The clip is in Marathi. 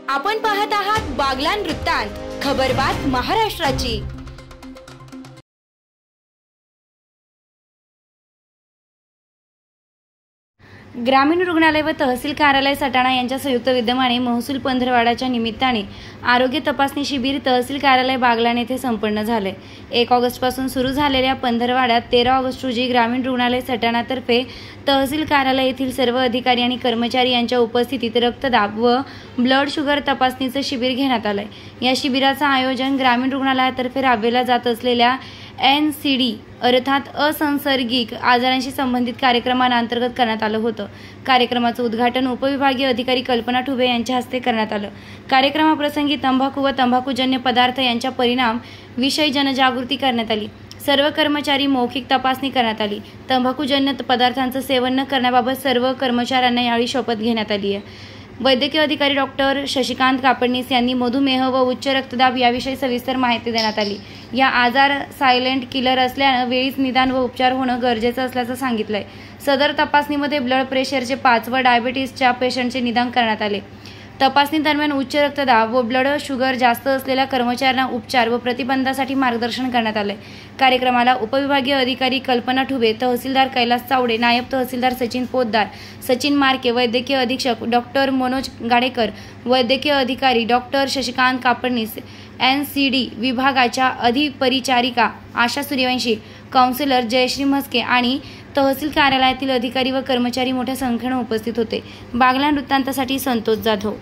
आपण पाहत आहात बागलाण वृत्तांत, खबरबात महाराष्ट्राची। ग्रामीण रुग्णालय व तहसील कार्यालय सटाणा यांच्या संयुक्त विद्यमाने महसूल पंधरवाड्याच्या निमित्ताने आरोग्य तपासणी शिबिर तहसील कार्यालय बागलाण येथे संपन्न झाले। 1 ऑगस्ट पासून सुरू झालेल्या पंधरवाड्यात 13 ऑगस्ट रोजी ग्रामीण रुग्णालय सटाणा तर्फे तहसील कार्यालय येथील सर्व अधिकारी आणि कर्मचारी यांच्या उपस्थितीत रक्तदाब व ब्लड शुगर तपासणीचे शिबिर घेण्यात आले। या शिबिराचे आयोजन ग्रामीण रुग्णालयातर्फे राबविला जात असलेल्या NCD अर्थात असंसर्गिक आजारांशी संबंधित कार्यक्रमांतर्गत करण्यात आलं होतं। कार्यक्रमाचं उद्घाटन उपविभागीय अधिकारी कल्पना ठुबे यांच्या हस्ते करण्यात आलं। कार्यक्रमाप्रसंगी तंबाखू व तंबाखूजन्य पदार्थ यांच्या परिणाम विषयी जनजागृती करण्यात आली। सर्व कर्मचारी मौखिक तपासणी करण्यात आली। तंबाखूजन्य पदार्थांचं सेवन न करण्याबाबत सर्व कर्मचाऱ्यांना यावेळी शपथ घेण्यात आली आहे। वैद्यकीय अधिकारी डॉक्टर शशिकांत कापडनीस यांनी मधुमेह व उच्च रक्तदाब याविषयी सविस्तर माहिती देण्यात आली। या आजार सायलेंट किलर असल्याने वेळीच निदान व उपचार होणं गरजेचं असल्याचं सांगितलंय। सदर तपासणीमध्ये ब्लड प्रेशरचे 5 व डायबिटीसच्या पेशंटचे निदान करण्यात आले। तपासणी दरम्यान उच्च रक्तदाब व ब्लड शुगर जास्त असलेल्या कर्मचाऱ्यांना उपचार व प्रतिबंधासाठी मार्गदर्शन करण्यात आले। कार्यक्रमाला उपविभागीय अधिकारी कल्पना ठुबे, तहसीलदार कैलास चावडे, नायब तहसीलदार सचिन पोतदार, सचिन मार्के, वैद्यकीय अधीक्षक डॉक्टर मनोज गाडेकर, वैद्यकीय अधिकारी डॉक्टर शशिकांत कापडनीस, NCD विभागाच्या अधिपरिचारिका आशा सूर्यवंशी, काउन्सिलर जयश्री म्हस्के आणि तहसील कार्यालयातील अधिकारी व कर्मचारी मोठ्या संख्येने उपस्थित होते। बागलाण वृत्तांतासाठी संतोष जाधव।